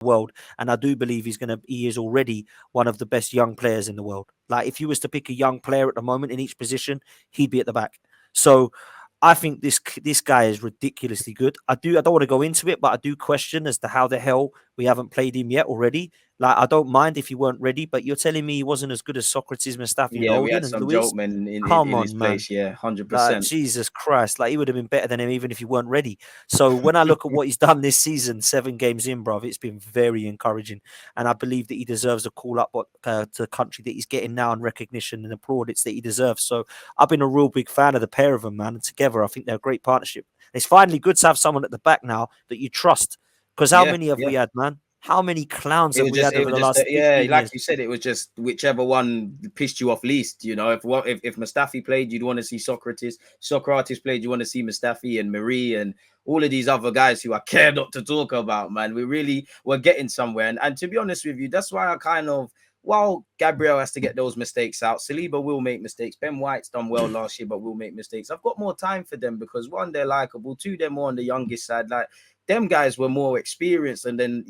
world, and I do believe he is already one of the best young players in the world. Like if you was to pick a young player at the moment in each position, he'd be at the back. So I think this guy is ridiculously good. I don't want to go into it, but I do question as to how the hell we haven't played him yet already. Like I don't mind if you weren't ready, but you're telling me he wasn't as good as Socrates, Mustafi, and Yeah, we Holding had and some Luis. joke men Come in his on, man. place. Yeah, Like 100%. Jesus Christ, like he would have been better than him even if he weren't ready. So when I look at what he's done this season, 7 games in, bruv, it's been very encouraging, and I believe that he deserves a call up to the country that he's getting now and recognition and the plaudits that he deserves. So I've been a real big fan of the pair of them, man. And together, I think they're a great partnership. It's finally good to have someone at the back now that you trust. Because how Yeah, many have yeah. we had, man? How many clowns have we had It over was the just, last yeah, 15 like years? you said, it was just whichever one pissed you off least. You know, if Mustafi played, you'd want to see Socrates. Socrates played, you want to see Mustafi and Marie and all of these other guys who I care not to talk about, man. We really were getting somewhere. And to be honest with you, that's why I kind of, while Gabriel has to get those mistakes out, Saliba will make mistakes. Ben White's done well last year, but will make mistakes. I've got more time for them because one, they're likable. Two, they're more on the youngest side. Like them guys were more experienced, and then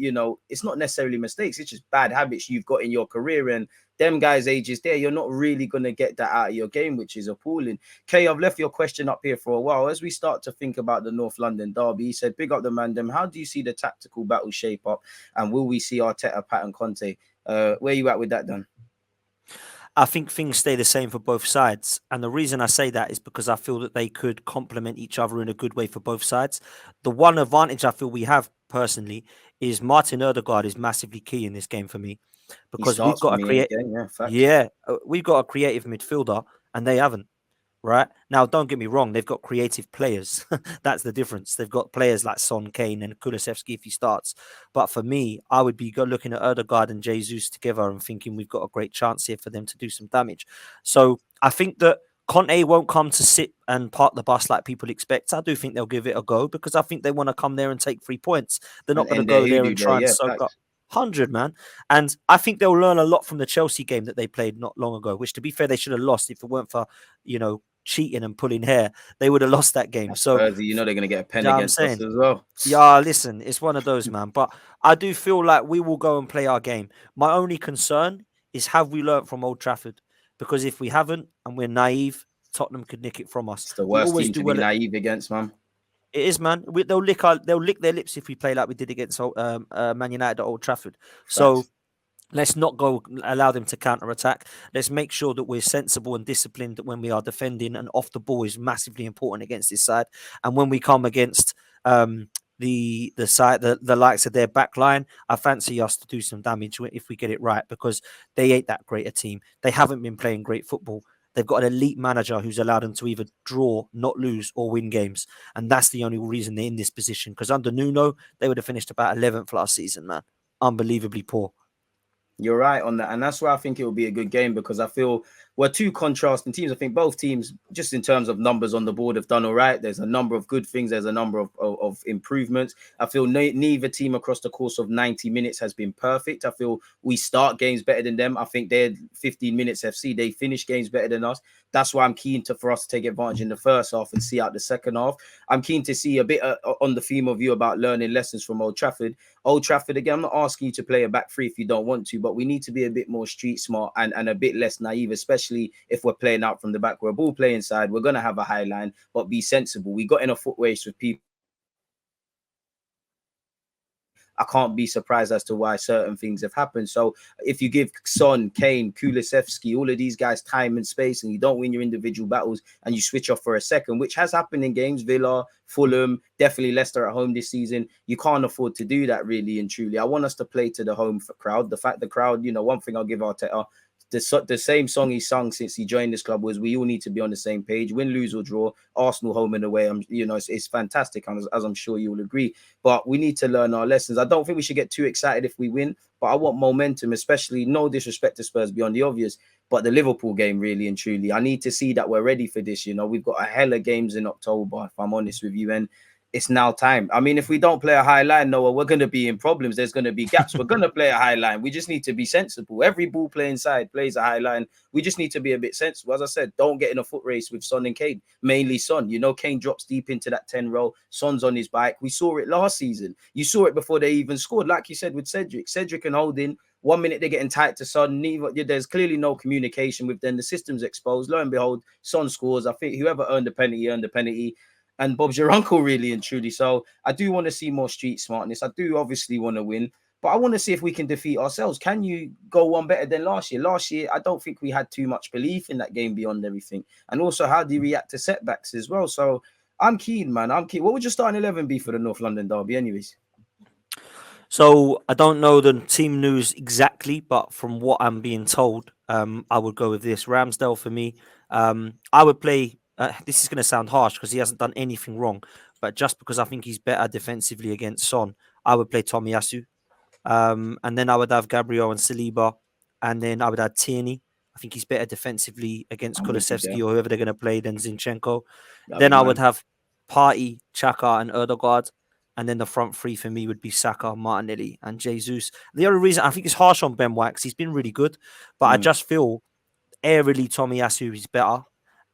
it's not necessarily mistakes, it's just bad habits you've got in your career, and them guys' ages there, you're not really going to get that out of your game, which is appalling. Kay, I've left your question up here for a while. As we start to think about the North London derby, he said, big up the man, them. How do you see the tactical battle shape up, and will we see Arteta, Pat and Conte? Where you at with that, Dan? I think things stay the same for both sides. And the reason I say that is because I feel that they could complement each other in a good way for both sides. The one advantage I feel we have personally is Martin Odegaard is massively key in this game for me He because we've starts for got a me create. again, yeah, facts. Yeah, we've got a creative midfielder and they haven't. Right now, don't get me wrong; they've got creative players. That's the difference. They've got players like Son, Kane, and Kulusevski if he starts. But for me, I would be looking at Erdegaard and Jesus together and thinking we've got a great chance here for them to do some damage. So I think that Conte won't come to sit and park the bus like people expect. I do think they'll give it a go because I think they want to come there and take 3 points. They're And not going to end their go there hoodoo and day, try and yeah, soak up. facts. 100, man. And I think they'll learn a lot from the Chelsea game that they played not long ago, which, to be fair, they should have lost if it weren't for, cheating and pulling hair. They would have lost that game. That's So, Spursy, they're going to get a pen yeah, I'm against us saying, as well. yeah, listen, it's one of those, man. But I do feel like we will go and play our game. My only concern is have we learnt from Old Trafford? Because if we haven't and we're naive, Tottenham could nick it from us. It's the We worst always team do to be well. naive against, man. It is, man. They'll lick their lips if we play like we did against Man United at Old Trafford. So Facts. let's not go allow them to counter attack. Let's make sure that we're sensible and disciplined when we are defending, and off the ball is massively important against this side. And when we come against the side, the likes of their back line, I fancy us to do some damage if we get it right, because they ain't that great a team. They haven't been playing great football. They've got an elite manager who's allowed them to either draw, not lose, or win games. And that's the only reason they're in this position. Because under Nuno, they would have finished about 11th last season, man. Unbelievably poor. You're right on that. And that's why I think it will be a good game, because I feel we're two contrasting teams. I think both teams, just in terms of numbers on the board, have done all right. There's a number of good things. There's a number of improvements. I feel neither team across the course of 90 minutes has been perfect. I feel we start games better than them. I think they're 15 minutes FC. They finish games better than us. That's why I'm keen for us to take advantage in the first half and see out the second half. I'm keen to see a bit on the theme of you about learning lessons from Old Trafford. Old Trafford, again, I'm not asking you to play a back three if you don't want to, but we need to be a bit more street smart and a bit less naive, especially if we're playing out from the back. We're a ball playing side. We're going to have a high line, but be sensible. We got in a foot race with people. I can't be surprised as to why certain things have happened. So if you give Son, Kane, Kulusevski, all of these guys time and space, and you don't win your individual battles and you switch off for a second, which has happened in games, Villa, Fulham, definitely Leicester at home this season, you can't afford to do that really and truly. I want us to play to the home crowd. The fact the crowd, one thing I'll give Arteta, the same song he sung since he joined this club was, we all need to be on the same page, win, lose or draw, Arsenal home and away. It's fantastic, as I'm sure you will agree. But we need to learn our lessons. I don't think we should get too excited if we win, but I want momentum, especially, no disrespect to Spurs beyond the obvious, but the Liverpool game, really and truly, I need to see that we're ready for this. We've got a hell of games in October, if I'm honest with you. And it's now time. I mean, if we don't play a high line, Noah, we're going to be in problems. There's going to be gaps. We're going to play a high line. We just need to be sensible. Every ball playing side plays a high line. We just need to be a bit sensible. As I said, don't get in a foot race with Son and Kane, mainly Son. You know, Kane drops deep into that 10 row. Son's on his bike. We saw it last season. You saw it before they even scored. Like you said with Cedric and Holding, 1 minute they're getting tight to Son. There's clearly no communication with them. The system's exposed. Lo and behold, Son scores. I think whoever earned the penalty. And Bob's your uncle, really and truly. So I do want to see more street smartness. I do obviously want to win, but I want to see if we can defeat ourselves. Can you go one better than last year? Last year, I don't think we had too much belief in that game beyond everything. And also, how do you react to setbacks as well? So I'm keen, man. I'm keen. What would your starting 11 be for the North London derby, anyways? So I don't know the team news exactly, but from what I'm being told, I would go with this Ramsdale for me. I would play. This is going to sound harsh because he hasn't done anything wrong, but just because I think he's better defensively against Son, I would play Tomiyasu. And then I would have Gabriel and Saliba, and then I would add Tierney. I think he's better defensively against Kulusevski or whoever they're going to play than Zinchenko. Then I would have Partey, Xhaka, and Erdegaard. And then the front three for me would be Saka, Martinelli, and Jesus. The only reason I think it's harsh on Ben White because he's been really good, but I just feel airily Tomiyasu is better.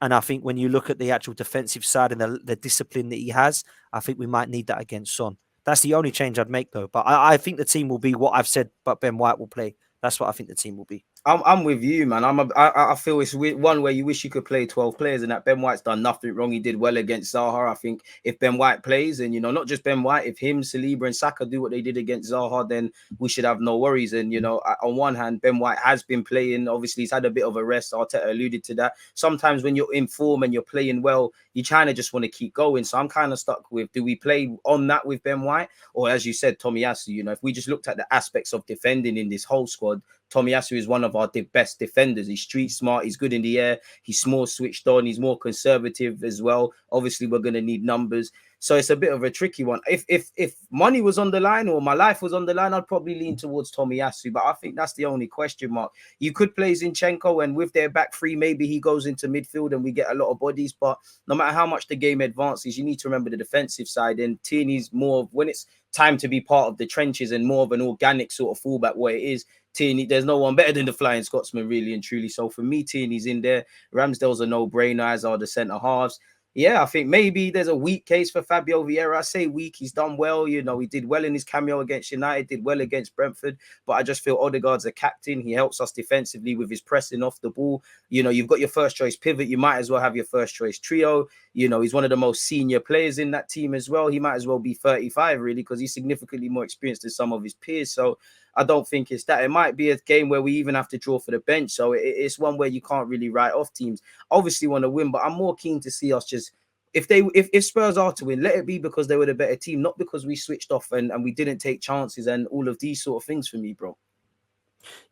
And I think when you look at the actual defensive side and the discipline that he has, I think we might need that against Son. That's the only change I'd make, though. But I think the team will be what I've said, but Ben White will play. That's what I think the team will be. I'm with you, man. I feel it's one where you wish you could play 12 players, and that Ben White's done nothing wrong. He did well against Zaha. I think if Ben White plays, and not just Ben White, if him, Saliba, and Saka do what they did against Zaha, then we should have no worries. And on one hand, Ben White has been playing. Obviously, he's had a bit of a rest. Arteta alluded to that. Sometimes when you're in form and you're playing well, you kind of just want to keep going. So I'm kind of stuck with: do we play on that with Ben White, or as you said, Tomiyasu? If we just looked at the aspects of defending in this whole squad, Tomiyasu is one of our best defenders. He's street smart. He's good in the air. He's more switched on. He's more conservative as well. Obviously, we're going to need numbers. So it's a bit of a tricky one. If money was on the line or my life was on the line, I'd probably lean towards Tomiyasu. But I think that's the only question mark. You could play Zinchenko, and with their back three, maybe he goes into midfield and we get a lot of bodies. But no matter how much the game advances, you need to remember the defensive side. And Tierney's more of, when it's time to be part of the trenches and more of an organic sort of fullback where it is, Tierney, there's no one better than the Flying Scotsman, really and truly. So for me, Tierney's in there. Ramsdale's a no-brainer, as are the centre halves. Yeah, I think maybe there's a weak case for Fabio Vieira. I say weak, he's done well. He did well in his cameo against United, did well against Brentford. But I just feel Odegaard's a captain. He helps us defensively with his pressing off the ball. You've got your first choice pivot. You might as well have your first choice trio. He's one of the most senior players in that team as well. He might as well be 35, really, because he's significantly more experienced than some of his peers. So I don't think it's that. It might be a game where we even have to draw for the bench. So it's one where you can't really write off teams. Obviously want to win, but I'm more keen to see us just, if Spurs are to win, let it be because they were the better team, not because we switched off and we didn't take chances and all of these sort of things for me, bro.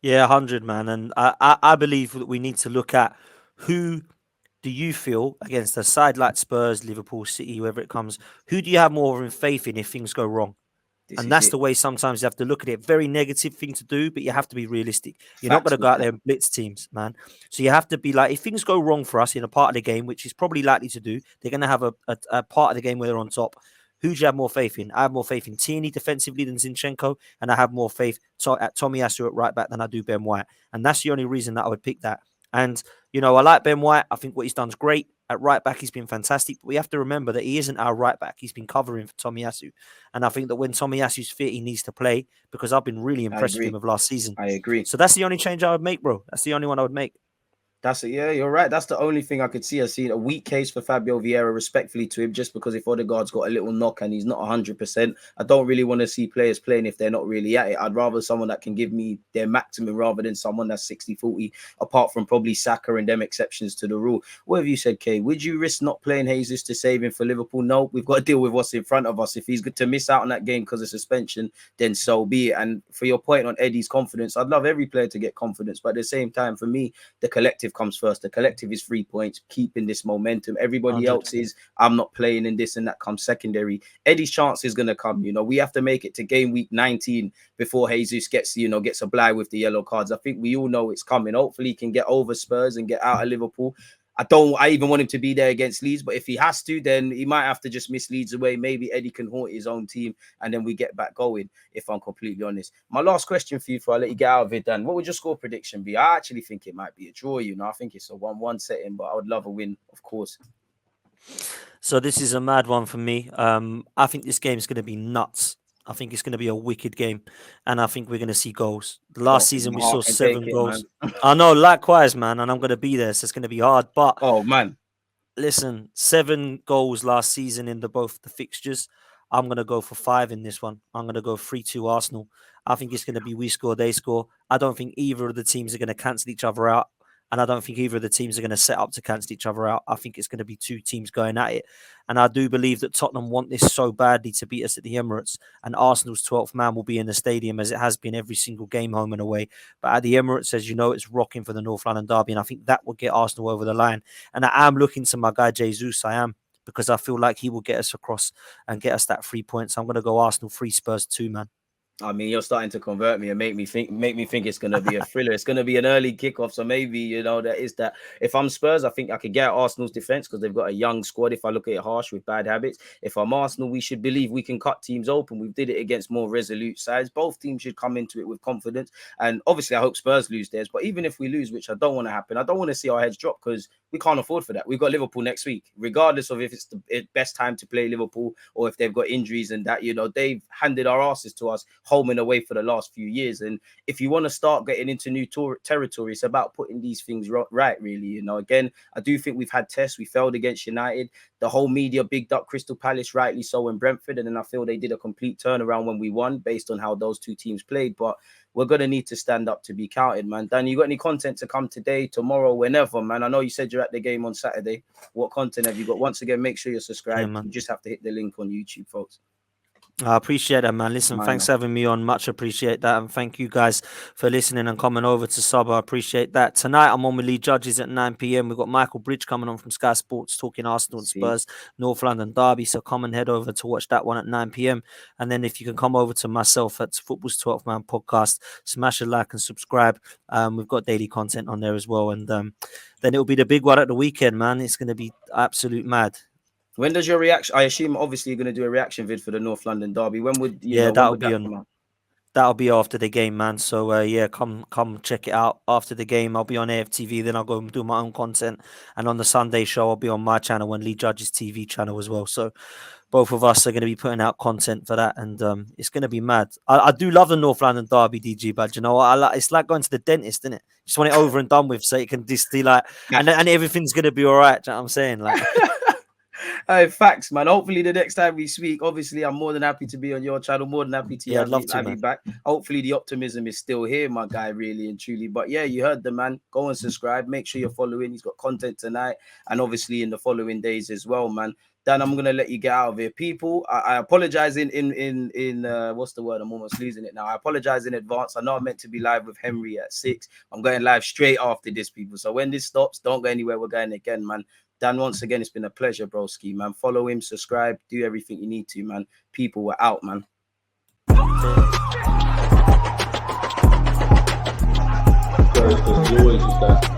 Yeah, 100, man. And I believe that we need to look at who do you feel against a side like Spurs, Liverpool, City, whoever it comes, who do you have more of a faith in if things go wrong? And that's the way sometimes you have to look at it. Very negative thing to do, but you have to be realistic. You're not going to go out there and blitz teams, man. So you have to be like, if things go wrong for us in a part of the game, which is probably likely to do, they're going to have a part of the game where they're on top. Who do you have more faith in? I have more faith in Tierney defensively than Zinchenko, and I have more faith at Tomiyasu at right back than I do Ben White. And that's the only reason that I would pick that. And, I like Ben White. I think what he's done is great. At right back, he's been fantastic. But we have to remember that he isn't our right back. He's been covering for Tomiyasu. And I think that when Tomiyasu's fit, he needs to play because I've been really impressed with him of last season. I agree. So that's the only change I would make, bro. That's the only one I would make. Yeah, you're right. That's the only thing I could see. I see a weak case for Fabio Vieira, respectfully to him, just because if Odegaard's got a little knock and he's not 100%, I don't really want to see players playing if they're not really at it. I'd rather someone that can give me their maximum rather than someone that's 60-40, apart from probably Saka and them exceptions to the rule. What have you said, Kay? Would you risk not playing Jesus to save him for Liverpool? No, we've got to deal with what's in front of us. If he's good to miss out on that game because of suspension, then so be it. And for your point on Eddie's confidence, I'd love every player to get confidence. But at the same time, for me, the collective comes first. The collective is 3 points, keeping this momentum. Everybody 100. else is, I'm not playing in this, and that comes secondary. Eddie's chance is going to come. We have to make it to game week 19 before Jesus gets a bye with the yellow cards. I think we all know it's coming. Hopefully he can get over Spurs and get out of Liverpool. I even want him to be there against Leeds, but if he has to, then he might have to just miss Leeds away. Maybe Eddie can haunt his own team and then we get back going, if I'm completely honest. My last question for you before I let you get out of it, Dan, what would your score prediction be? I actually think it might be a draw, you know. I think it's a 1-1 setting, but I would love a win, of course. So this is a mad one for me. I think this game is going to be nuts. I think it's going to be a wicked game, and I think we're going to see goals. Last season we saw 7 goals. I know, likewise, man, and I'm going to be there, so it's going to be hard. But oh man, listen, 7 goals last season in both the fixtures. I'm going to go for 5 in this one. I'm going to go 3-2 Arsenal. I think it's going to be we score, they score. I don't think either of the teams are going to cancel each other out. And I don't think either of the teams are going to set up to cancel each other out. I think it's going to be 2 teams going at it. And I do believe that Tottenham want this so badly to beat us at the Emirates. And Arsenal's 12th man will be in the stadium as it has been every single game home and away. But at the Emirates, as you know, it's rocking for the North London derby. And I think that will get Arsenal over the line. And I am looking to my guy Jesus. I am. Because I feel like he will get us across and get us that 3 points. I'm going to go Arsenal 3, Spurs 2, man. I mean, you're starting to convert me and make me think it's going to be a thriller. It's going to be an early kickoff. So maybe, you know, that is that. If I'm Spurs, I think I could get Arsenal's defense because they've got a young squad. If I look at it harsh with bad habits, if I'm Arsenal, we should believe we can cut teams open. We did it against more resolute sides. Both teams should come into it with confidence. And obviously, I hope Spurs lose theirs. But even if we lose, which I don't want to happen, I don't want to see our heads drop because we can't afford for that. We've got Liverpool next week, regardless of if it's the best time to play Liverpool or if they've got injuries and that, you know, they've handed our asses to us home and away for the last few years. And if you want to start getting into new territory, it's about putting these things right, really. You know, again, I do think we've had tests. We failed against United. The whole media bigged up Crystal Palace, rightly so, in Brentford. And then I feel they did a complete turnaround when we won based on how those 2 teams played. But we're going to need to stand up to be counted, man. Dan, you got any content to come today, tomorrow, whenever, man? I know you said you're at the game on Saturday. What content have you got? Once again, make sure you're subscribed. Yeah, you just have to hit the link on YouTube, folks. I appreciate that, man. Listen, thanks for having me on. Much appreciate that. And thank you guys for listening and coming over to Sub. I appreciate that. Tonight, I'm on with Lee Judges at 9 p.m. We've got Michael Bridge coming on from Sky Sports talking Arsenal and Spurs, North London derby. So come and head over to watch that one at 9 p.m. And then if you can come over to myself at Football's 12th Man podcast, smash a like and subscribe. We've got daily content on there as well. And then it'll be the big one at the weekend, man. It's going to be absolute mad. When does your reaction? I assume obviously you're going to do a reaction vid for the North London derby. When would that'll be after the game, man. So come check it out after the game. I'll be on AFTV, then I'll go and do my own content. And on the Sunday show, I'll be on my channel and Lee Judge's TV channel as well. So both of us are going to be putting out content for that, and it's going to be mad. I do love the North London derby, DG, but you know what? It's like going to the dentist, isn't it? Just want it over and done with, so you can just be like, and everything's going to be all right. You know what I'm saying? Like. Hey, facts, man. Hopefully, the next time we speak, obviously, I'm more than happy to be on your channel. More than happy to have you back. Hopefully, the optimism is still here, my guy, really and truly. But yeah, you heard the man. Go and subscribe. Make sure you're following. He's got content tonight and obviously in the following days as well, man. Dan, I'm gonna let you get out of here, people. I apologize in what's the word? I'm almost losing it now. I apologize in advance. I know I meant to be live with Henry at 6. I'm going live straight after this, people. So when this stops, don't go anywhere. We're going again, man. Dan, once again, it's been a pleasure, broski, man. Follow him, subscribe, do everything you need to, man. People, we're out, man. Always just that.